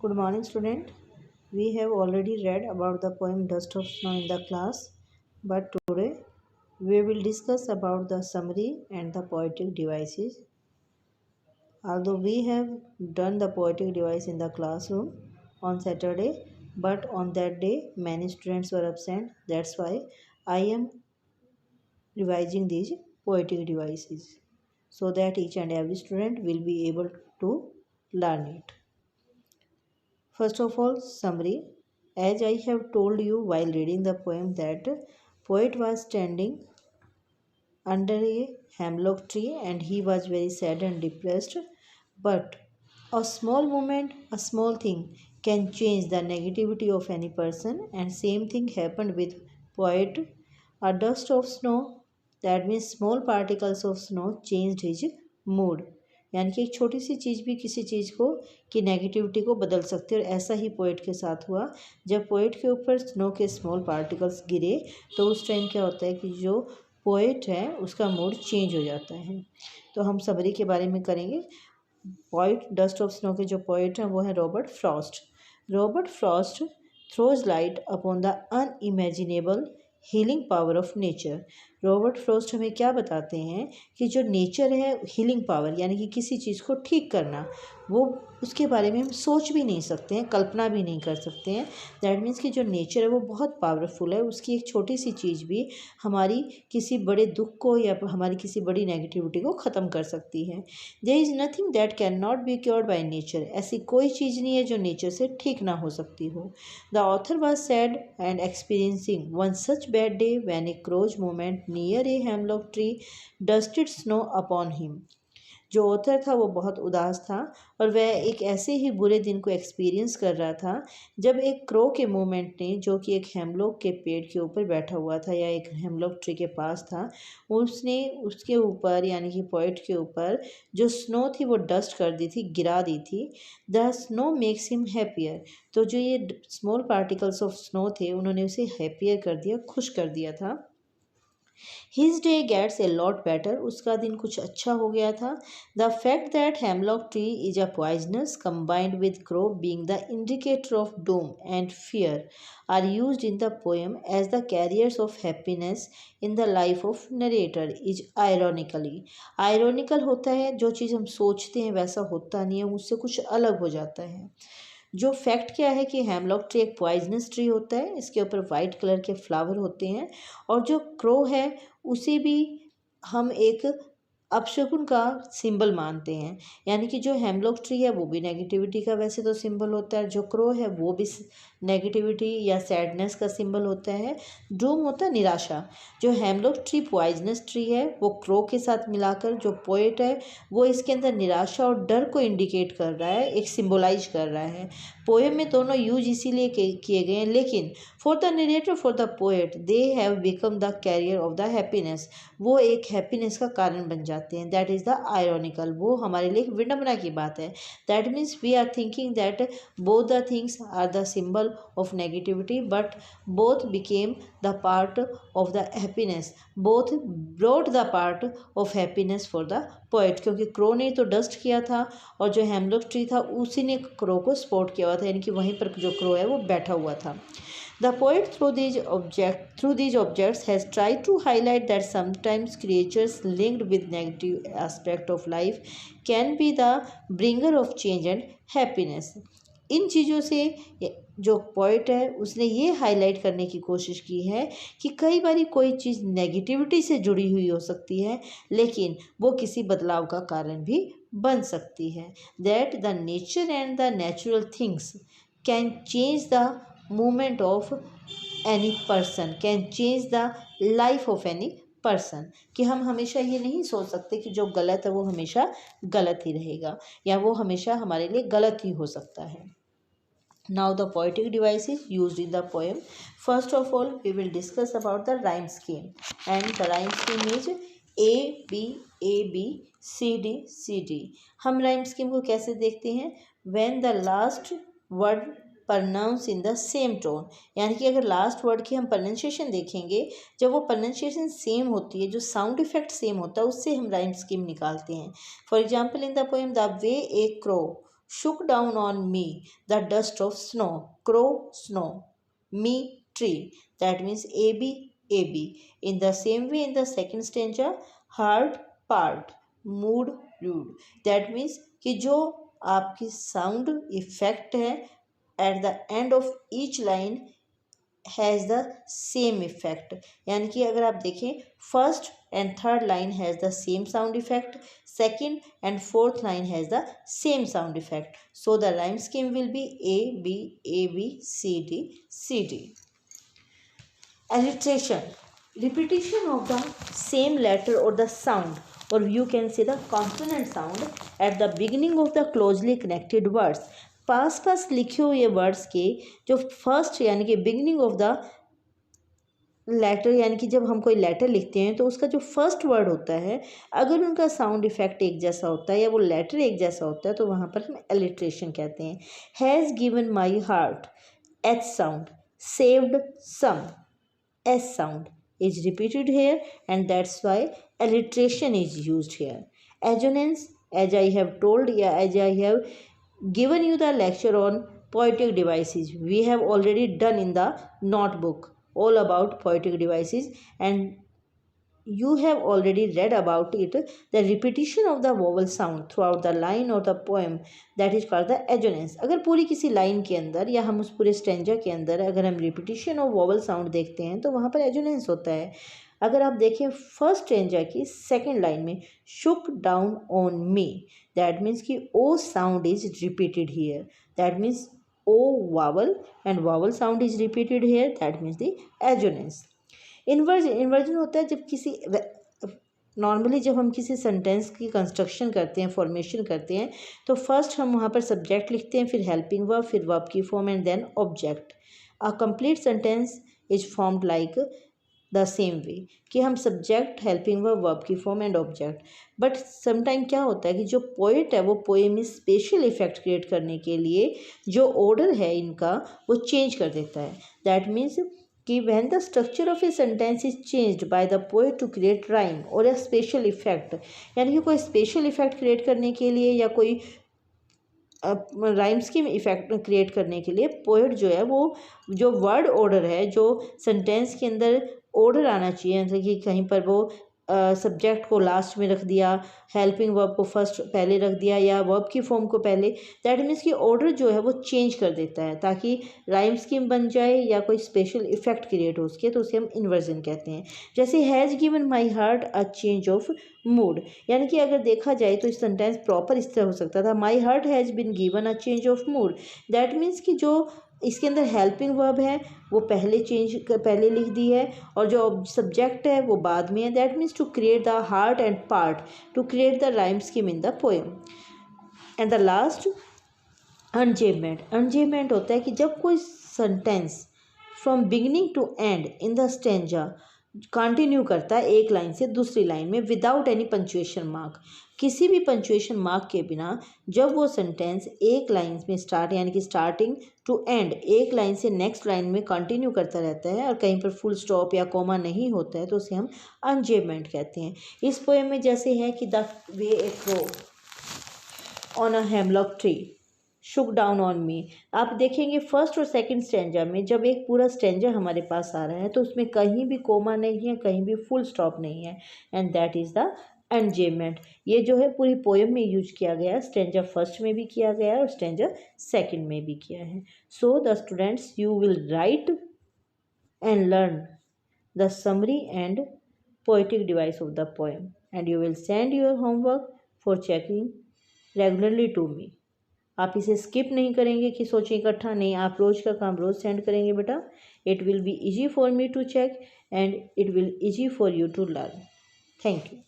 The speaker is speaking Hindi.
Good morning, student. We have already read about the poem Dust of Snow in the class, but today we will discuss about the summary and the poetic devices. Although we have done the poetic device in the classroom on Saturday, but on that day many students were absent. That's why I am revising these poetic devices so that each and every student will be able to learn it. First of all, summary. As I have told you while reading the poem that poet was standing under a hemlock tree and he was very sad and depressed. But a small moment, a small thing can change the negativity of any person, and same thing happened with poet. A dust of snow, that means small particles of snow, changed his mood. यानी कि एक छोटी सी चीज़ भी किसी चीज़ को की नेगेटिविटी को बदल सकती है, और ऐसा ही पोइट के साथ हुआ। जब पोइट के ऊपर स्नो के स्मॉल पार्टिकल्स गिरे तो उस टाइम क्या होता है कि जो पोइट है उसका मूड चेंज हो जाता है। तो हम समरी के बारे में करेंगे। पोइट डस्ट ऑफ स्नो के जो पोइट हैं वो है Robert Frost. Robert Frost throws light upon the unimaginable healing power of nature. Robert Frost हमें क्या बताते हैं कि जो नेचर है हीलिंग पावर, यानी कि किसी चीज़ को ठीक करना, वो उसके बारे में हम सोच भी नहीं सकते हैं, कल्पना भी नहीं कर सकते हैं। दैट मीन्स कि जो नेचर है वो बहुत पावरफुल है। उसकी एक छोटी सी चीज़ भी हमारी किसी बड़े दुख को या हमारी किसी बड़ी नेगेटिविटी को ख़त्म कर सकती है। There is nothing that can not be cured by nature. ऐसी कोई चीज़ नहीं है जो नेचर से ठीक ना हो सकती हो। The author was sad and experiencing one such bad day when a crow's moment near a hemlock tree dusted snow upon him. जो ऑथर था वो बहुत उदास था और वह एक ऐसे ही बुरे दिन को एक्सपीरियंस कर रहा था जब एक क्रो के मूवमेंट ने, जो कि एक हेमलॉक के पेड़ के ऊपर बैठा हुआ था या एक हेमलॉक ट्री के पास था, उसने उसके ऊपर यानी कि पोइट के ऊपर जो स्नो थी वो डस्ट कर दी थी, गिरा दी थी। The snow makes him happier. तो जो ये स्मॉल पार्टिकल्स ऑफ स्नो थे उन्होंने उसे हैप्पियर कर दिया, खुश कर दिया था। His day gets a lot better. उसका दिन कुछ अच्छा हो गया था। The fact that hemlock tree is a poisonous combined with crow being the indicator of doom and fear are used in the poem as the carriers of happiness in the life of narrator is ironically. Ironical होता है, जो चीज़ हम सोचते हैं वैसा होता नहीं है, उससे कुछ अलग हो जाता है। जो फैक्ट क्या है कि हेमलॉक ट्री एक पॉइजनस ट्री होता है, इसके ऊपर वाइट कलर के फ्लावर होते हैं, और जो क्रो है उसे भी हम एक अपशकुन का सिंबल मानते हैं। यानी कि जो हेमलॉक ट्री है वो भी नेगेटिविटी का वैसे तो सिंबल होता है, जो क्रो है वो भी नेगेटिविटी या सैडनेस का सिंबल होता है। डूम होता है निराशा। जो हेमलॉक ट्री पॉइजनस ट्री है वो क्रो के साथ मिलाकर जो पोएट है वो इसके अंदर निराशा और डर को इंडिकेट कर रहा है, एक सिंबलाइज कर रहा है। पोएम में दोनों यूज इसीलिए किए गए हैं, लेकिन for the narrator, for the poet, they have become the carrier of the happiness. वो एक हैप्पीनेस का कारण बन जाते हैं। That is the ironical. वो हमारे लिए एक विडंबना की बात है। That means we are thinking that both the things are the symbol of negativity, but both became the part of the happiness, both brought the part of happiness for the poet। क्योंकि क्रो ने तो डस्ट किया था और जो हेमलॉक ट्री था उसी ने क्रो को सपोर्ट किया हुआ था, यानी कि वहीं पर जो क्रो है वो बैठा हुआ था। The poet through these objects has tried to highlight that sometimes creatures linked with negative aspect of life can be the bringer of change and happiness। इन चीज़ों से जो पोइट है उसने ये हाईलाइट करने की कोशिश की है कि कई बारी कोई चीज़ नेगेटिविटी से जुड़ी हुई हो सकती है, लेकिन वो किसी बदलाव का कारण भी बन सकती है। That the nature and the natural things can change the movement of any person, can change the life of any person. कि हम हमेशा ये नहीं सोच सकते कि जो गलत है वो हमेशा गलत ही रहेगा या वो हमेशा हमारे लिए गलत ही हो सकता है। Now the poetic devices used in the poem. First of all, we will discuss about the rhyme scheme, and the rhyme scheme is A B A B C D C D। हम rhyme scheme को कैसे देखते हैं? When the last word pronounce in the same tone, यानी कि अगर लास्ट वर्ड की हम प्रोनाउंसिएशन देखेंगे, जब वो प्रोनाउंसिएशन सेम होती है, जो साउंड इफेक्ट सेम होता है, उससे हम राइम स्कीम निकालते हैं। For example in the poem the way A crow shook down on me the dust of snow. Crow, snow. Me, tree. That means AB, AB. In the same way, in the second stanza, hard, part, mood, rude. That means कि जो आपकी साउंड इफेक्ट है at the end of each line has the same effect, यानी कि अगर आप देखें first and third line has the same sound effect, second and fourth line has the same sound effect. So the rhyme scheme will be A B A B C D C D. Alliteration, repetition of the same letter or the sound, or you can say the consonant sound at the beginning of the closely connected words. पास पास लिखे हुए वर्ड्स के जो फर्स्ट यानी कि बिगिनिंग ऑफ द लेटर, यानी कि जब हम कोई लेटर लिखते हैं तो उसका जो फर्स्ट वर्ड होता है अगर उनका साउंड इफेक्ट एक जैसा होता है या वो लेटर एक जैसा होता है तो वहाँ पर हम एलिट्रेशन कहते हैं. Has given my heart, H sound. Saved, some, S sound is repeated here, and that's why alliteration is used here. Assonance, as I have told, as I have given you the lecture on poetic devices, we have already done in the notebook all about poetic devices, and you have already read about it, the repetition of the vowel sound throughout the line or the poem, that is called the assonance. अगर पूरी किसी लाइन के अंदर या हम उस पूरे स्टेंजा के अंदर अगर हम रिपीटिशन ऑफ वोवल साउंड देखते हैं तो वहाँ पर assonance होता है. अगर आप देखें फर्स्ट स्टेंजा की सेकेंड लाइन में shook down on me, that means कि o sound is repeated here, that means o vowel and vowel sound is repeated here, that means the assonance. Inversion होता है जब किसी नॉर्मली जब हम किसी सेंटेंस की कंस्ट्रक्शन करते हैं, फॉर्मेशन करते हैं, तो फर्स्ट हम वहाँ पर सब्जेक्ट लिखते हैं, फिर हेल्पिंग वर्ब, फिर वर्ब की form and then object. A complete sentence is formed like the same way कि हम सब्जेक्ट, हेल्पिंग वर्ब, वर्ब की form and object. But sometime क्या होता है कि जो पोएट है वो पोएम में स्पेशल इफेक्ट क्रिएट करने के लिए जो ऑर्डर है इनका वो चेंज कर देता है. दैट मीन्स कि when the structure of a sentence is changed by the poet to create rhyme or a special effect, यानी कि कोई स्पेशल इफेक्ट क्रिएट करने के लिए या कोई राइम स्कीम इफेक्ट क्रिएट करने के लिए पोएट जो है वो जो वर्ड ऑर्डर है, जो सेंटेंस के अंदर ऑर्डर आना चाहिए, जैसे कि कहीं पर वो सब्जेक्ट को लास्ट में रख दिया, हेल्पिंग वर्ब को फर्स्ट पहले रख दिया या वर्ब की फॉर्म को पहले, दैट मीन्स कि ऑर्डर जो है वो चेंज कर देता है ताकि राइम स्कीम बन जाए या कोई स्पेशल इफेक्ट क्रिएट हो उसके, तो उसे हम इन्वर्जन कहते हैं. जैसे has given my heart a change of mood, यानी कि अगर देखा जाए तो इस सेंटेंस प्रॉपर इस तरह हो सकता था, my heart has been given a change of mood. That means कि जो इसके अंदर हेल्पिंग वर्ब है वो पहले लिख दी है और जो सब्जेक्ट है वो बाद में है. That means to create the heart and part, to create the rhyme scheme in the poem. And the last enjambment. Enjambment होता है कि जब कोई sentence from beginning to end in the stanza continue करता है एक लाइन से दूसरी लाइन में विदाउट एनी पंचुएशन मार्क, किसी भी पंचुएशन मार्क के बिना जब वो सेंटेंस एक लाइन में स्टार्ट यानी कि स्टार्टिंग टू एंड एक लाइन से नेक्स्ट लाइन में कंटिन्यू करता रहता है और कहीं पर फुल स्टॉप या कोमा नहीं होता है तो उसे हम अनजेबमेंट कहते हैं. इस पोएम में जैसे है कि the way A crow on a hemlock tree Shuk down on me, आप देखेंगे फर्स्ट और सेकंड स्टेंजा में जब एक पूरा स्टेंजा हमारे पास आ रहा है तो उसमें कहीं भी कोमा नहीं है, कहीं भी फुल स्टॉप नहीं है, एंड दैट इज़ द अनजेबमेंट. ये जो है पूरी पोएम में यूज किया गया है, स्टेंजा फर्स्ट में भी किया गया है और स्टेंजा सेकंड में भी किया है. So the students you will write and learn the summary and poetic device of the poem and you will send your homework for checking regularly to me. आप इसे स्किप नहीं करेंगे कि सोचें इकट्ठा, नहीं, आप रोज़ का काम रोज़ सेंड करेंगे बेटा. It will be easy for me to check and it will easy for you to learn. Thank you.